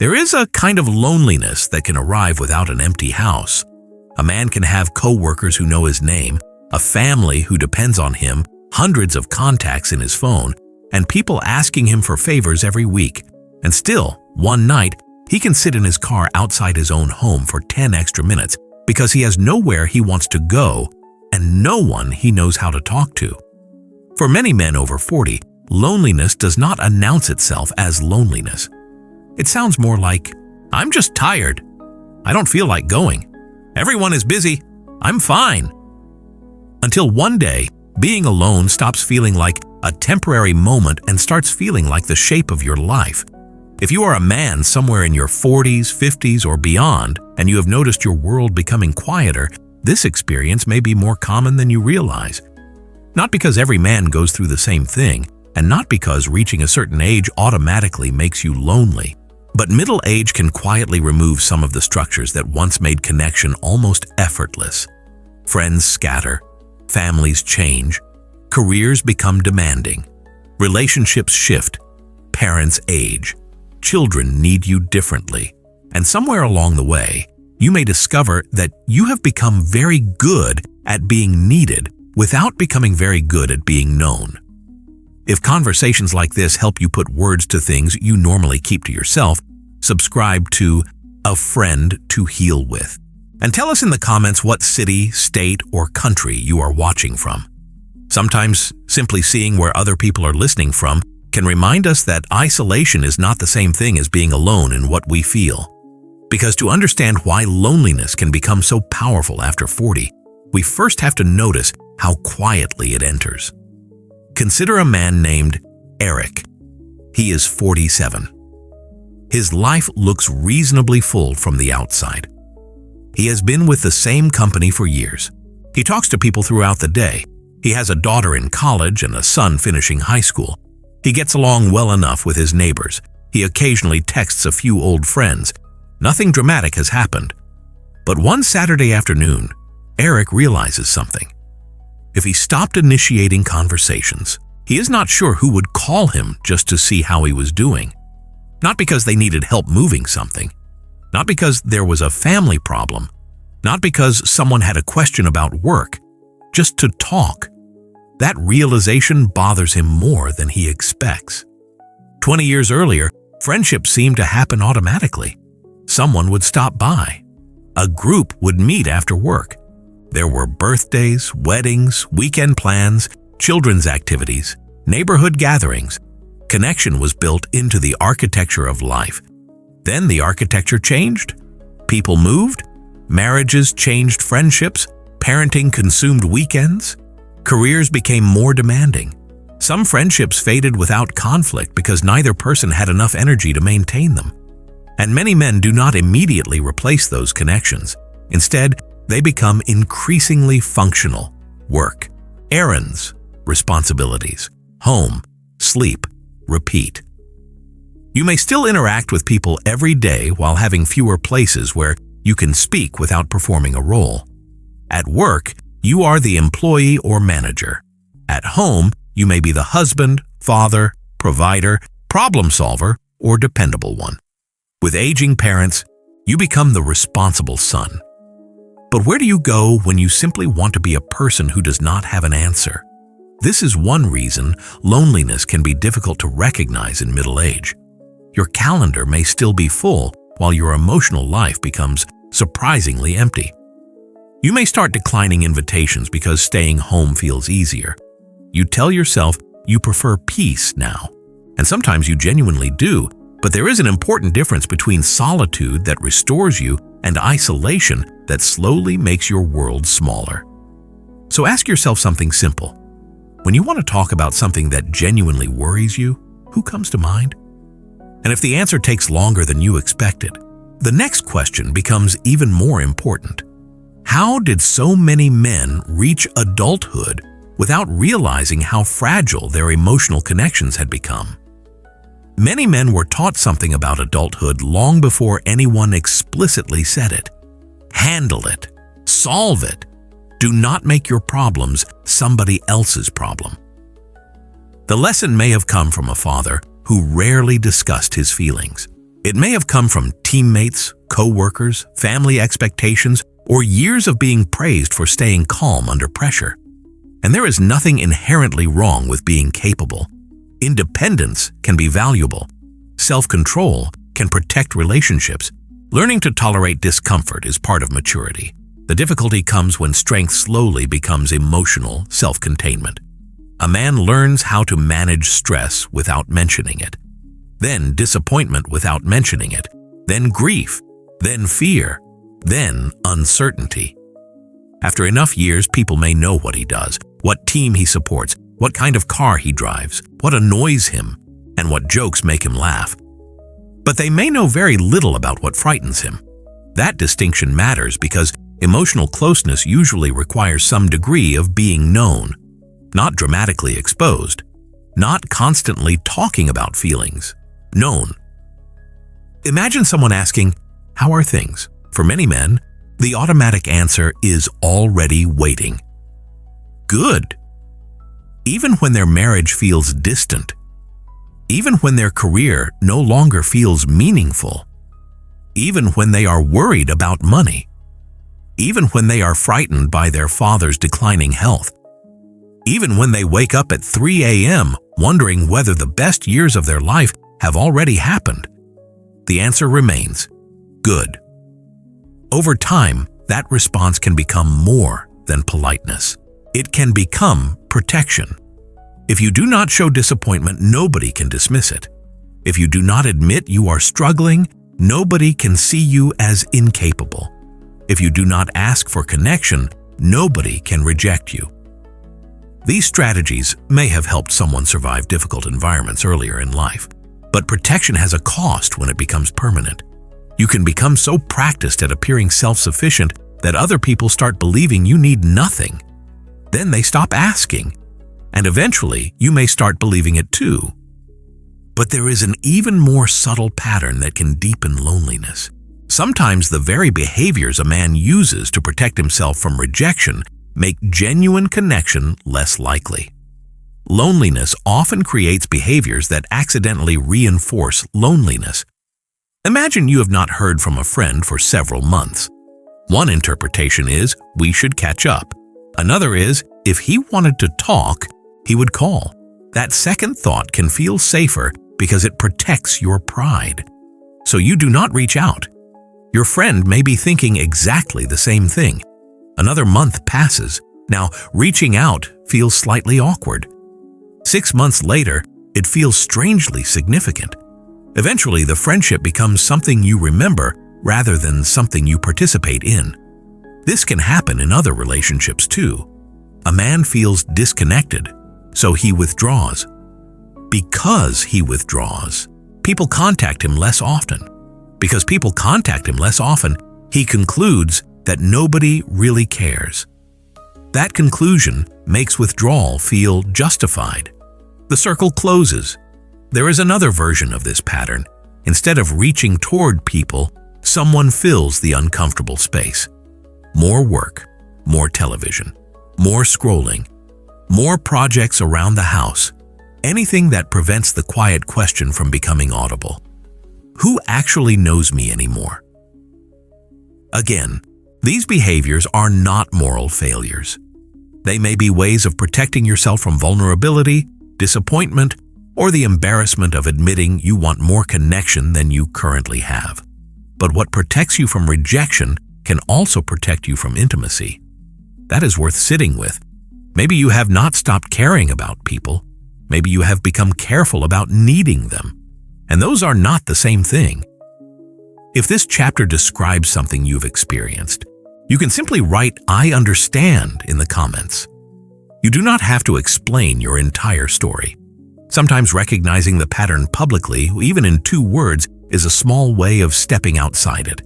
There is a kind of loneliness that can arrive without an empty house. A man can have co-workers who know his name, a family who depends on him, hundreds of contacts in his phone, and people asking him for favors every week. And still, one night, he can sit in his car outside his own home for 10 extra minutes because he has nowhere he wants to go and no one he knows how to talk to. For many men over 40, loneliness does not announce itself as loneliness. It sounds more like, "I'm just tired. I don't feel like going. Everyone is busy. I'm fine." Until one day, being alone stops feeling like a temporary moment and starts feeling like the shape of your life. If you are a man somewhere in your 40s, 50s, or beyond, and you have noticed your world becoming quieter, this experience may be more common than you realize. Not because every man goes through the same thing, and not because reaching a certain age automatically makes you lonely, but middle age can quietly remove some of the structures that once made connection almost effortless. Friends scatter, families change, careers become demanding, relationships shift, parents age, children need you differently, and somewhere along the way, you may discover that you have become very good at being needed without becoming very good at being known. If conversations like this help you put words to things you normally keep to yourself, subscribe to A Friend to Heal With. And tell us in the comments what city, state, or country you are watching from. Sometimes simply seeing where other people are listening from can remind us that isolation is not the same thing as being alone in what we feel. Because to understand why loneliness can become so powerful after 40, we first have to notice how quietly it enters. Consider a man named Eric. He is 47. His life looks reasonably full from the outside. He has been with the same company for years. He talks to people throughout the day. He has a daughter in college and a son finishing high school. He gets along well enough with his neighbors. He occasionally texts a few old friends. Nothing dramatic has happened. But one Saturday afternoon, Eric realizes something. If he stopped initiating conversations, he is not sure who would call him just to see how he was doing. Not because they needed help moving something. Not because there was a family problem. Not because someone had a question about work. Just to talk. That realization bothers him more than he expects. 20 years earlier, friendships seemed to happen automatically. Someone would stop by. A group would meet after work. There were birthdays, weddings, weekend plans, children's activities, neighborhood gatherings. Connection was built into the architecture of life. Then the architecture changed. People moved. Marriages changed friendships. Parenting consumed weekends. Careers became more demanding. Some friendships faded without conflict because neither person had enough energy to maintain them. And many men do not immediately replace those connections. Instead, they become increasingly functional. Work, errands, responsibilities, home, sleep, repeat. You may still interact with people every day while having fewer places where you can speak without performing a role. At work, you are the employee or manager. At home, you may be the husband, father, provider, problem solver, or dependable one. With aging parents, you become the responsible son. But where do you go when you simply want to be a person who does not have an answer? This is one reason loneliness can be difficult to recognize in middle age. Your calendar may still be full while your emotional life becomes surprisingly empty. You may start declining invitations because staying home feels easier. You tell yourself you prefer peace now, and sometimes you genuinely do, but there is an important difference between solitude that restores you and isolation that slowly makes your world smaller. So ask yourself something simple. When you want to talk about something that genuinely worries you, who comes to mind? And if the answer takes longer than you expected, the next question becomes even more important. How did so many men reach adulthood without realizing how fragile their emotional connections had become? Many men were taught something about adulthood long before anyone explicitly said it. Handle it. Solve it. Do not make your problems somebody else's problem. The lesson may have come from a father who rarely discussed his feelings. It may have come from teammates, co-workers, family expectations, or years of being praised for staying calm under pressure. And there is nothing inherently wrong with being capable. Independence can be valuable. Self-control can protect relationships. Learning to tolerate discomfort is part of maturity. The difficulty comes when strength slowly becomes emotional self-containment. A man learns how to manage stress without mentioning it, then disappointment without mentioning it, then grief, then fear, then uncertainty. After enough years, people may know what he does, what team he supports, what kind of car he drives, what annoys him, and what jokes make him laugh. But they may know very little about what frightens him. That distinction matters because emotional closeness usually requires some degree of being known, not dramatically exposed, not constantly talking about feelings, known. Imagine someone asking, "How are things?" For many men, the automatic answer is already waiting. Good. Even when their marriage feels distant, even when their career no longer feels meaningful, even when they are worried about money, even when they are frightened by their father's declining health, even when they wake up at 3 a.m. wondering whether the best years of their life have already happened, the answer remains good. Over time, that response can become more than politeness. It can become protection. If you do not show disappointment, nobody can dismiss it. If you do not admit you are struggling, nobody can see you as incapable. If you do not ask for connection, nobody can reject you. These strategies may have helped someone survive difficult environments earlier in life, but protection has a cost when it becomes permanent. You can become so practiced at appearing self-sufficient that other people start believing you need nothing. Then they stop asking, and eventually you may start believing it too. But there is an even more subtle pattern that can deepen loneliness. Sometimes the very behaviors a man uses to protect himself from rejection make genuine connection less likely. Loneliness often creates behaviors that accidentally reinforce loneliness. Imagine you have not heard from a friend for several months. One interpretation is, we should catch up. Another is, if he wanted to talk, he would call. That second thought can feel safer because it protects your pride. So you do not reach out. Your friend may be thinking exactly the same thing. Another month passes. Now, reaching out feels slightly awkward. 6 months later, it feels strangely significant. Eventually, the friendship becomes something you remember rather than something you participate in. This can happen in other relationships too. A man feels disconnected, so he withdraws. Because he withdraws, people contact him less often. Because people contact him less often, he concludes that nobody really cares. That conclusion makes withdrawal feel justified. The circle closes. There is another version of this pattern. Instead of reaching toward people, someone fills the uncomfortable space. More work, more television, more scrolling, more projects around the house. Anything that prevents the quiet question from becoming audible. Who actually knows me anymore? Again, these behaviors are not moral failures. They may be ways of protecting yourself from vulnerability, disappointment, or the embarrassment of admitting you want more connection than you currently have. But what protects you from rejection can also protect you from intimacy. That is worth sitting with. Maybe you have not stopped caring about people. Maybe you have become careful about needing them. And those are not the same thing. If this chapter describes something you've experienced, you can simply write "I understand" in the comments. You do not have to explain your entire story. Sometimes recognizing the pattern publicly, even in 2 words, is a small way of stepping outside it.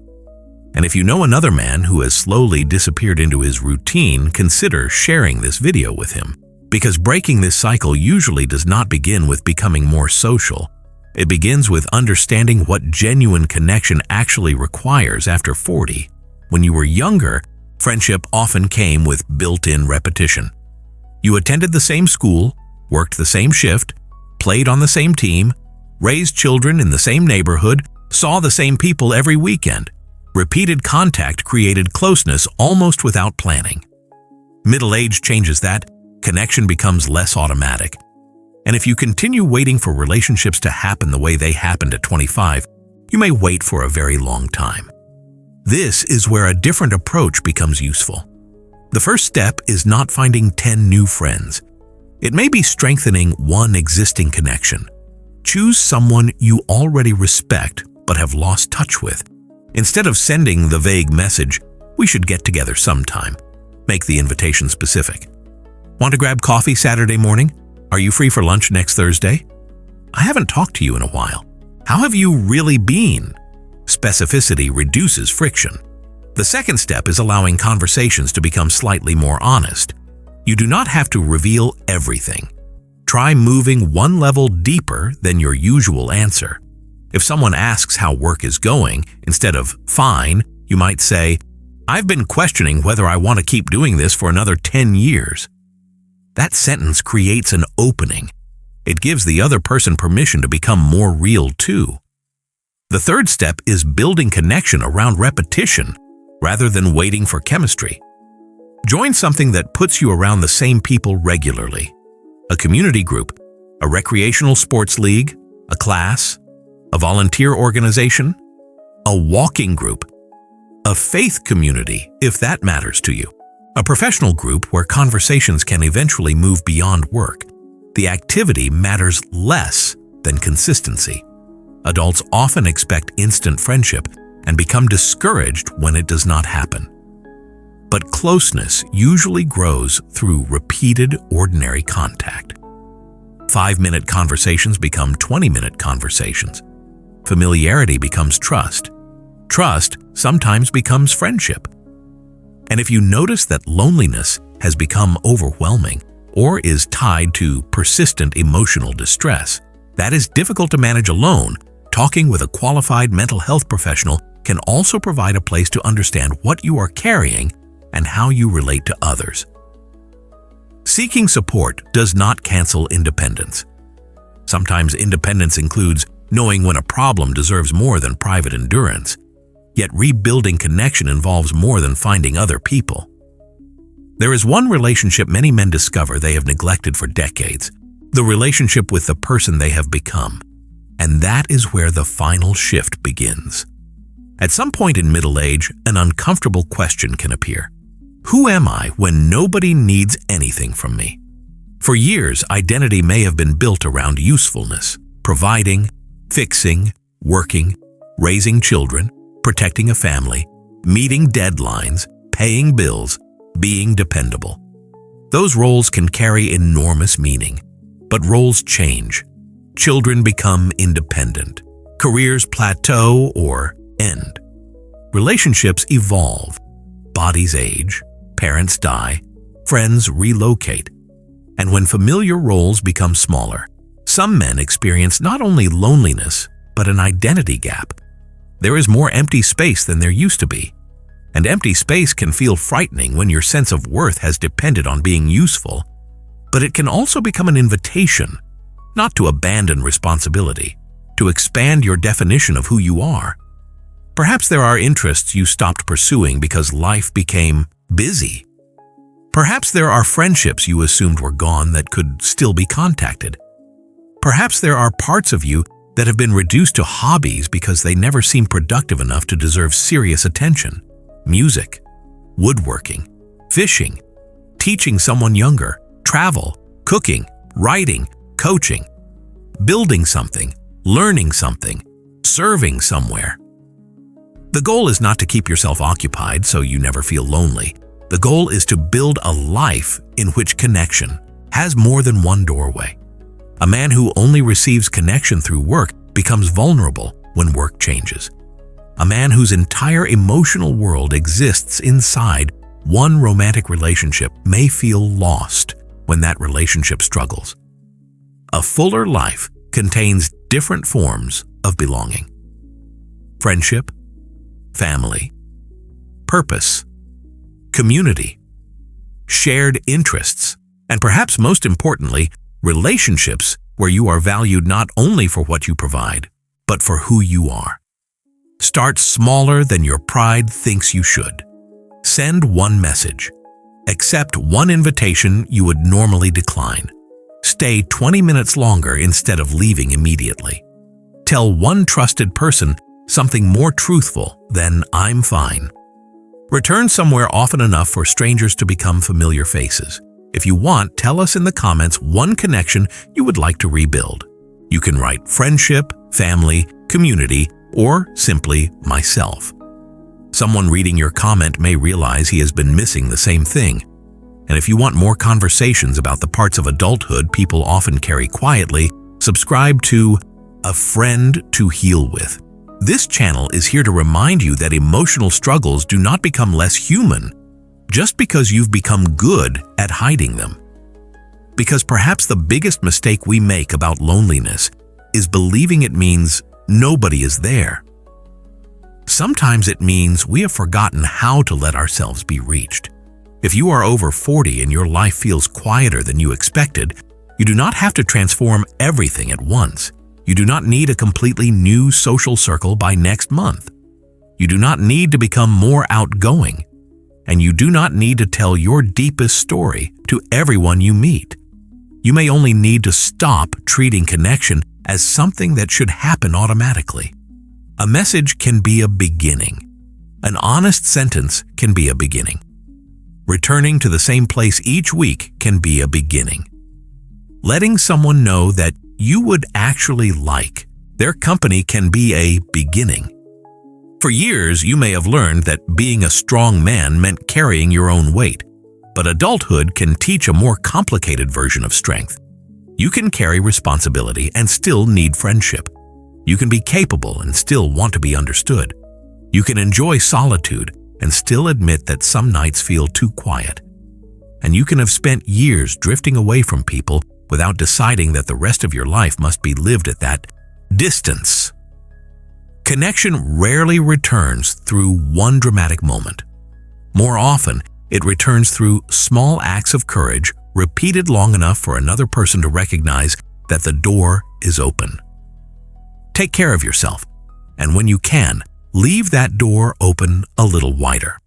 And if you know another man who has slowly disappeared into his routine, consider sharing this video with him. Because breaking this cycle usually does not begin with becoming more social. It begins with understanding what genuine connection actually requires after 40. When you were younger, friendship often came with built-in repetition. You attended the same school, worked the same shift, played on the same team, raised children in the same neighborhood, saw the same people every weekend. Repeated contact created closeness almost without planning. Middle age changes that. Connection becomes less automatic. And if you continue waiting for relationships to happen the way they happened at 25, you may wait for a very long time. This is where a different approach becomes useful. The first step is not finding 10 new friends. It may be strengthening one existing connection. Choose someone you already respect but have lost touch with. Instead of sending the vague message, "We should get together sometime," make the invitation specific. Want to grab coffee Saturday morning? Are you free for lunch next Thursday? I haven't talked to you in a while. How have you really been? Specificity reduces friction. The second step is allowing conversations to become slightly more honest. You do not have to reveal everything. Try moving one level deeper than your usual answer. If someone asks how work is going, instead of "fine," you might say, "I've been questioning whether I want to keep doing this for another 10 years. That sentence creates an opening. It gives the other person permission to become more real too. The third step is building connection around repetition rather than waiting for chemistry. Join something that puts you around the same people regularly. A community group, a recreational sports league, a class, a volunteer organization, a walking group, a faith community, if that matters to you, a professional group where conversations can eventually move beyond work. The activity matters less than consistency. Adults often expect instant friendship and become discouraged when it does not happen. But closeness usually grows through repeated, ordinary contact. 5-minute conversations become 20-minute conversations. Familiarity becomes trust. Trust sometimes becomes friendship. And if you notice that loneliness has become overwhelming or is tied to persistent emotional distress, that is difficult to manage alone, talking with a qualified mental health professional can also provide a place to understand what you are carrying and how you relate to others. Seeking support does not cancel independence. Sometimes independence includes knowing when a problem deserves more than private endurance. Yet rebuilding connection involves more than finding other people. There is one relationship many men discover they have neglected for decades, the relationship with the person they have become. And that is where the final shift begins. At some point in middle age, an uncomfortable question can appear. Who am I when nobody needs anything from me? For years, identity may have been built around usefulness, providing, fixing, working, raising children, protecting a family, meeting deadlines, paying bills, being dependable. Those roles can carry enormous meaning, but roles change. Children become independent. Careers plateau or end. Relationships evolve. Bodies age. Parents die. Friends relocate. And when familiar roles become smaller, some men experience not only loneliness, but an identity gap. There is more empty space than there used to be. And empty space can feel frightening when your sense of worth has depended on being useful. But it can also become an invitation, not to abandon responsibility, to expand your definition of who you are. Perhaps there are interests you stopped pursuing because life became busy. Perhaps there are friendships you assumed were gone that could still be contacted. Perhaps there are parts of you that have been reduced to hobbies because they never seemed productive enough to deserve serious attention. Music, woodworking, fishing, teaching someone younger, travel, cooking, writing, coaching, building something, learning something, serving somewhere. The goal is not to keep yourself occupied so you never feel lonely. The goal is to build a life in which connection has more than one doorway. A man who only receives connection through work becomes vulnerable when work changes. A man whose entire emotional world exists inside one romantic relationship may feel lost when that relationship struggles. A fuller life contains different forms of belonging. Friendship, family, purpose, community, shared interests, and perhaps most importantly, relationships where you are valued not only for what you provide, but for who you are. Start smaller than your pride thinks you should. Send one message. Accept one invitation you would normally decline. Stay 20 minutes longer instead of leaving immediately. Tell one trusted person something more truthful than "I'm fine." Return somewhere often enough for strangers to become familiar faces. If you want, tell us in the comments one connection you would like to rebuild. You can write friendship, family, community, or simply myself. Someone reading your comment may realize he has been missing the same thing. And if you want more conversations about the parts of adulthood people often carry quietly, subscribe to A Friend to Heal With. This channel is here to remind you that emotional struggles do not become less human just because you've become good at hiding them. Because perhaps the biggest mistake we make about loneliness is believing it means nobody is there. Sometimes it means we have forgotten how to let ourselves be reached. If you are over 40 and your life feels quieter than you expected, you do not have to transform everything at once. You do not need a completely new social circle by next month. You do not need to become more outgoing. And you do not need to tell your deepest story to everyone you meet. You may only need to stop treating connection as something that should happen automatically. A message can be a beginning. An honest sentence can be a beginning. Returning to the same place each week can be a beginning. Letting someone know that you would actually like their company can be a beginning. For years, you may have learned that being a strong man meant carrying your own weight, but adulthood can teach a more complicated version of strength. You can carry responsibility and still need friendship. You can be capable and still want to be understood. You can enjoy solitude and still admit that some nights feel too quiet. And you can have spent years drifting away from people without deciding that the rest of your life must be lived at that distance. Connection rarely returns through one dramatic moment. More often, it returns through small acts of courage repeated long enough for another person to recognize that the door is open. Take care of yourself, and when you can, leave that door open a little wider.